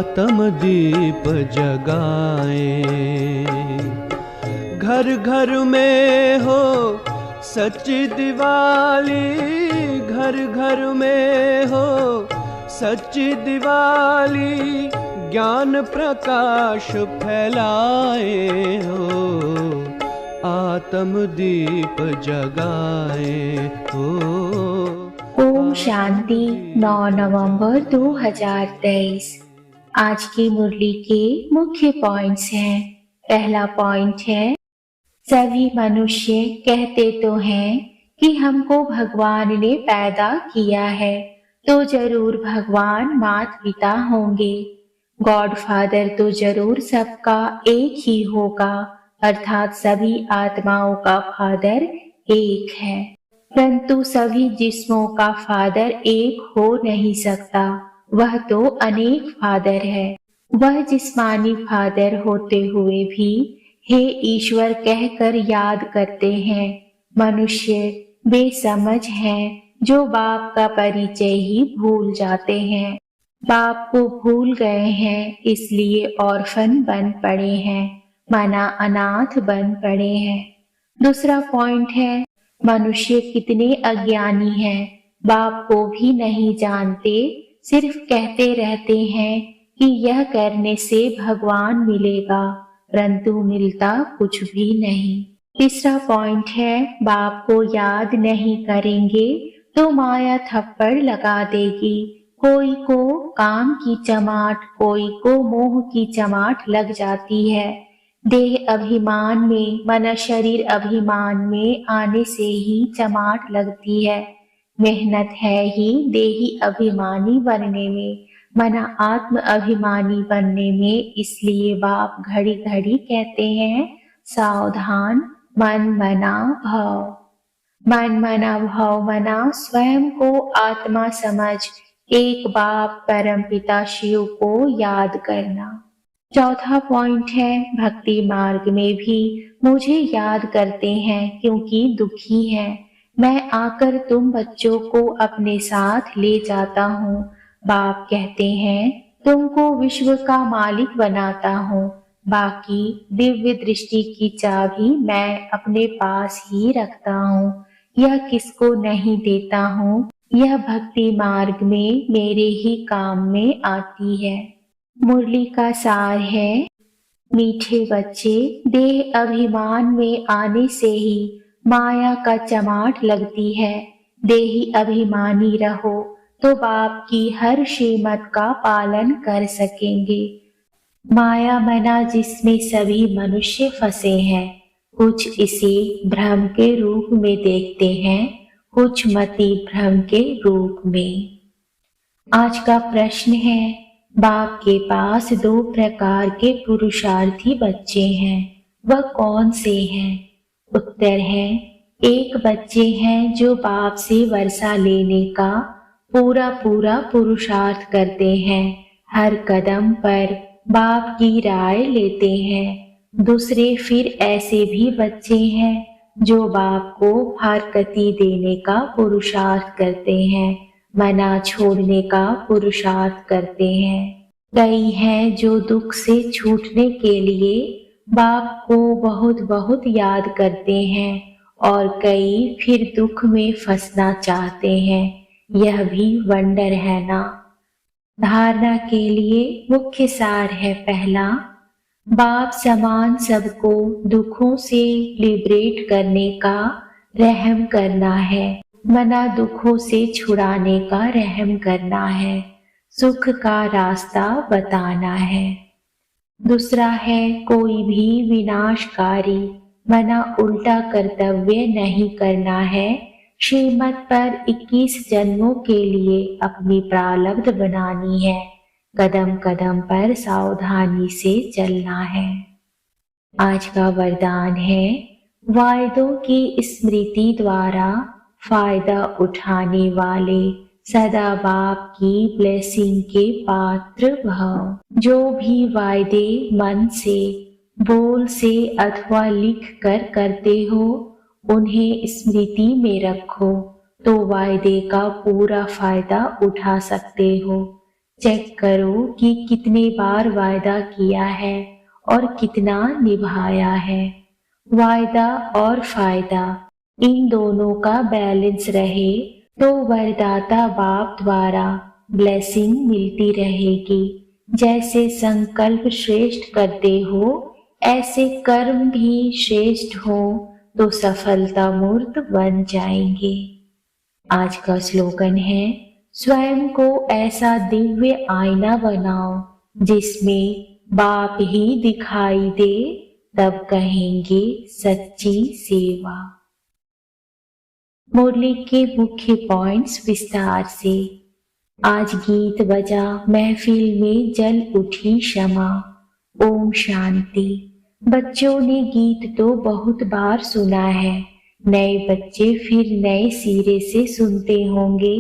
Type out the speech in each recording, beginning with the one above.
आत्म दीप जगाए। घर घर में हो सच दिवाली, घर घर में हो सच दिवाली, ज्ञान प्रकाश फैलाए हो, आत्म दीप जगाए हो। ओम शांति। 9 नवंबर 2023। आज की मुरली के मुख्य पॉइंट्स हैं। पहला पॉइंट है, सभी मनुष्य कहते तो हैं कि हमको भगवान ने पैदा किया है, तो जरूर भगवान माता पिता होंगे। गॉड फादर तो जरूर सबका एक ही होगा, अर्थात सभी आत्माओं का फादर एक है। परंतु सभी जिस्मों का फादर एक हो नहीं सकता, वह तो अनेक फादर है। वह जिस्मानी फादर होते हुए भी हे ईश्वर कहकर याद करते हैं। मनुष्य बेसमझ हैं जो बाप का परिचय ही भूल जाते हैं। बाप को भूल गए हैं, इसलिए ऑर्फन बन पड़े हैं, माना अनाथ बन पड़े हैं। दूसरा पॉइंट है, मनुष्य कितने अज्ञानी हैं, बाप को भी नहीं जानते, सिर्फ कहते रहते हैं कि यह करने से भगवान मिलेगा, परंतु मिलता कुछ भी नहीं। तीसरा पॉइंट है, बाप को याद नहीं करेंगे तो माया थप्पड़ लगा देगी। कोई को काम की चमाट, कोई को मोह की चमाट लग जाती है। देह अभिमान में, मन शरीर अभिमान में आने से ही चमाट लगती है। मेहनत है ही देही अभिमानी बनने में, मना आत्म अभिमानी बनने में। इसलिए बाप घड़ी घड़ी कहते हैं, सावधान, मन मना भव। मन मना भव मना स्वयं को आत्मा समझ एक बाप परमपिता शिव को याद करना। चौथा पॉइंट है, भक्ति मार्ग में भी मुझे याद करते हैं क्योंकि दुखी हैं। मैं आकर तुम बच्चों को अपने साथ ले जाता हूँ। बाप कहते हैं, तुमको विश्व का मालिक बनाता हूँ, बाकी दिव्य दृष्टि की चाबी मैं अपने पास ही रखता हूँ। यह किसको नहीं देता हूँ, यह भक्ति मार्ग में मेरे ही काम में आती है। मुरली का सार है, मीठे बच्चे, देह अभिमान में आने से ही माया का चमाट लगती है। देही अभिमानी रहो तो बाप की हर श्रीमत का पालन कर सकेंगे। माया मना जिसमें सभी मनुष्य फंसे हैं, कुछ इसे भ्रम के रूप में देखते हैं, कुछ मति भ्रम के रूप में। आज का प्रश्न है, बाप के पास 2 प्रकार के पुरुषार्थी बच्चे हैं, वह कौन से हैं? उत्तर है, एक बच्चे हैं जो बाप से वर्षा लेने का पूरा पूरा पुरुषार्थ करते हैं, हर कदम पर बाप की राय लेते हैं। दूसरे फिर ऐसे भी बच्चे हैं जो बाप को हरकती देने का पुरुषार्थ करते हैं, मना छोड़ने का पुरुषार्थ करते हैं। कई हैं जो दुख से छूटने के लिए बाप को बहुत बहुत याद करते हैं, और कई फिर दुख में फंसना चाहते हैं। यह भी वंडर है ना। धारणा के लिए मुख्य सार है, पहला, बाप समान सबको दुखों से लिबरेट करने का रहम करना है, मना दुखों से छुड़ाने का रहम करना है, सुख का रास्ता बताना है। दूसरा है, कोई भी विनाशकारी मना उल्टा कर्तव्य नहीं करना है, श्रीमत पर 21 जन्मों के लिए अपनी प्रारब्ध बनानी है, कदम कदम पर सावधानी से चलना है। आज का वरदान है, वायदों की स्मृति द्वारा फायदा उठाने वाले सदा बाप की ब्लेसिंग के पात्र भव। जो भी वायदे मन से, बोल से अथवा लिख कर करते हो, उन्हें स्मृति में रखो तो वायदे का पूरा फायदा उठा सकते हो। चेक करो कि कितने बार वायदा किया है और कितना निभाया है। वायदा और फायदा इन दोनों का बैलेंस रहे तो वरदाता बाप द्वारा ब्लेसिंग मिलती रहेगी। जैसे संकल्प श्रेष्ठ करते हो ऐसे कर्म भी श्रेष्ठ हो तो सफलता मूर्त बन जाएंगे। आज का स्लोगन है, स्वयं को ऐसा दिव्य आईना बनाओ जिसमें बाप ही दिखाई दे, तब कहेंगे सच्ची सेवा। मुरली के मुख्य पॉइंट्स विस्तार से। आज गीत बजा महफिल में जल उठी क्षमा। ओम शांति। बच्चों ने गीत तो बहुत बार सुना है, नए बच्चे फिर नए सिरे से सुनते होंगे।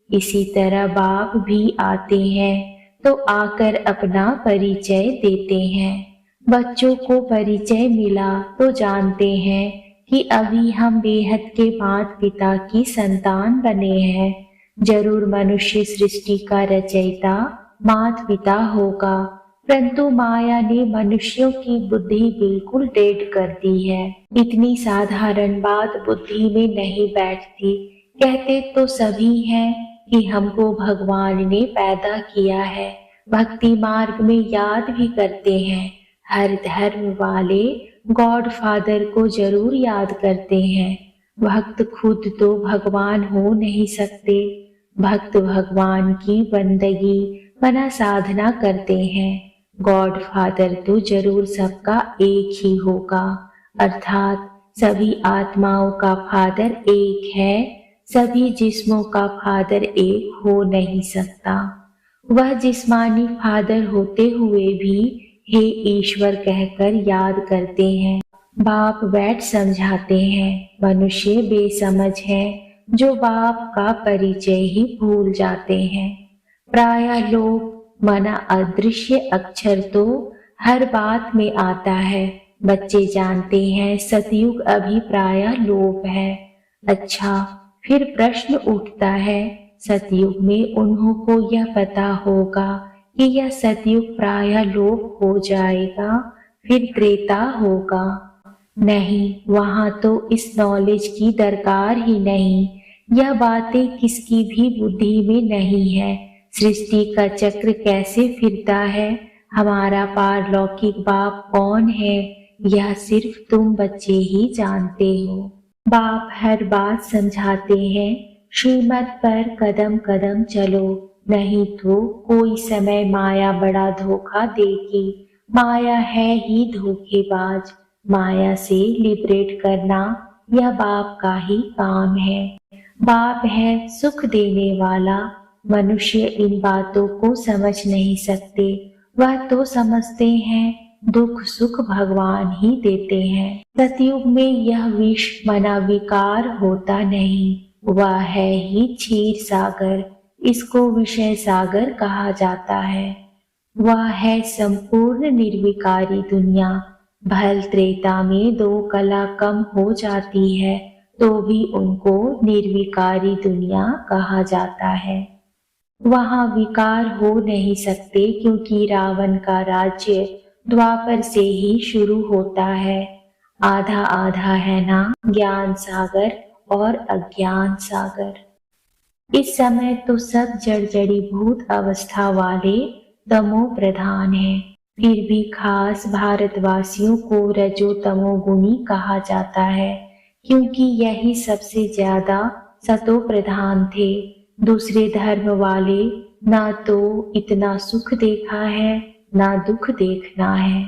इसी तरह बाप भी आते हैं तो आकर अपना परिचय देते हैं। बच्चों को परिचय मिला तो जानते हैं कि अभी हम बेहद के माता पिता की संतान बने हैं। जरूर मनुष्य सृष्टि का रचयिता माता पिता होगा, परंतु माया ने मनुष्यों की बुद्धि बिल्कुल डेड कर दी है। इतनी साधारण बात बुद्धि में नहीं बैठती। कहते तो सभी हैं कि हमको भगवान ने पैदा किया है, भक्ति मार्ग में याद भी करते हैं। हर धर्म वाले गॉड फादर को जरूर याद करते हैं। भक्त खुद तो भगवान हो नहीं सकते। भक्त भगवान की बंदगी मना साधना करते हैं। गॉड फादर तो जरूर सबका एक ही होगा, अर्थात सभी आत्माओं का फादर एक है। सभी जिस्मों का फादर एक हो नहीं सकता। वह जिस्मानी फादर होते हुए भी हे ईश्वर कहकर याद करते हैं। बाप बैठ समझाते हैं। मनुष्य बेसमझ है जो बाप का परिचय ही भूल जाते हैं। प्रायः लोग मना अदृश्य अक्षर तो हर बात में आता है। बच्चे जानते हैं सतयुग अभी प्रायः लोप है। अच्छा, फिर प्रश्न उठता है, सतयुग में उन्हों को यह पता होगा कि यह सतयुग प्रायः लोप हो जाएगा, फिर त्रेता होगा? नहीं, वहां तो इस नॉलेज की दरकार ही नहीं। यह बातें किसकी भी बुद्धि में नहीं है। सृष्टि का चक्र कैसे फिरता है, हमारा पारलौकिक बाप कौन है, यह सिर्फ तुम बच्चे ही जानते हो। बाप हर बात समझाते हैं। श्रीमत पर कदम कदम चलो, नहीं तो कोई समय माया बड़ा धोखा देगी। माया है ही धोखेबाज। माया से लिबरेट करना यह बाप का ही काम है। बाप है सुख देने वाला। मनुष्य इन बातों को समझ नहीं सकते। वह तो समझते हैं दुख सुख भगवान ही देते हैं। सतयुग में यह विष मना विकार होता नहीं। वह है ही क्षीर सागर, इसको विषय सागर कहा जाता है। वह है संपूर्ण निर्विकारी दुनिया। भल त्रेता में 2 कला कम हो जाती है तो भी उनको निर्विकारी दुनिया कहा जाता है। वहां विकार हो नहीं सकते क्योंकि रावण का राज्य द्वापर से ही शुरू होता है। आधा आधा है ना, ज्ञान सागर और अज्ञान सागर। इस समय तो सब जड़ी भूत अवस्था वाले तमो प्रधान हैं। फिर भी खास भारतवासियों को रजो तमो गुणी कहा जाता है क्योंकि यही सबसे ज्यादा सतो प्रधान थे। दूसरे धर्म वाले ना तो इतना सुख देखा है ना दुख देखना है।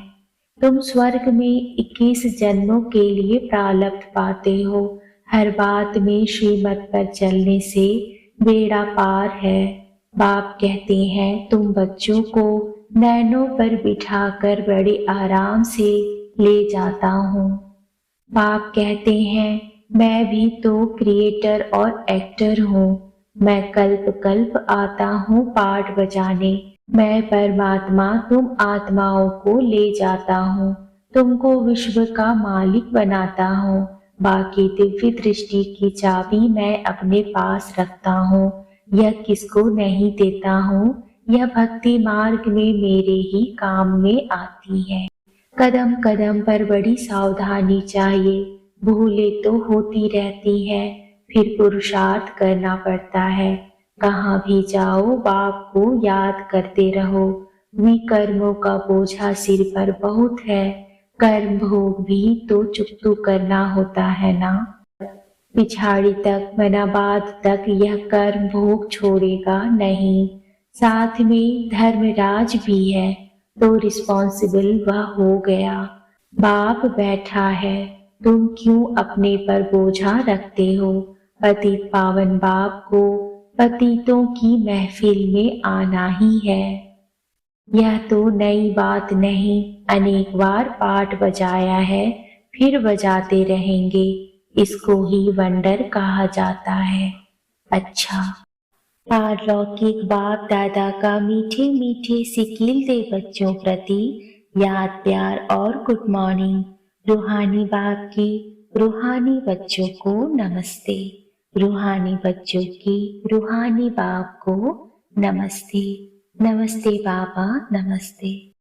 तुम स्वर्ग में 21 जन्मों के लिए प्रारब्ध पाते हो। हर बात में श्रीमत पर चलने से बेड़ा पार है। बाप कहते हैं तुम बच्चों को नैनों पर बिठाकर बड़े आराम से ले जाता हूँ। बाप कहते हैं मैं भी तो क्रिएटर और एक्टर हूँ। मैं कल्प कल्प आता हूँ पाठ बजाने। मैं परमात्मा तुम आत्माओं को ले जाता हूँ। तुमको विश्व का मालिक बनाता हूँ। बाकी दिव्य दृष्टि की चाबी मैं अपने पास रखता हूँ। यह किसको नहीं देता हूँ, यह भक्ति मार्ग में मेरे ही काम में आती है। कदम कदम पर बड़ी सावधानी चाहिए। भूले तो होती रहती है, फिर पुरुषार्थ करना पड़ता है। कहाँ भी जाओ बाप को याद करते रहो। विकर्मों का बोझा सिर पर बहुत है, कर्म भोग भी तो चुकतू करना होता है ना। पिछाड़ी तक मनाबाद तक यह कर्म भोग छोड़ेगा नहीं। साथ में धर्मराज भी है तो रिस्पॉन्सिबल वह हो गया। बाप बैठा है, तुम क्यों अपने पर बोझा रखते हो। पतित पावन बाप को पतितों की महफिल में आना ही है। यह तो नई बात नहीं, अनेक बार पाठ बजाया है, फिर बजाते रहेंगे। इसको ही वंडर कहा जाता है। अच्छा, पारलौकिक बाप दादा का मीठे मीठे सिकील दे बच्चों प्रति याद प्यार और गुड मॉर्निंग। रूहानी बाप की रूहानी बच्चों को नमस्ते। रूहानी बच्चों की रूहानी बाप को नमस्ते। नमस्ते बाबा, नमस्ते।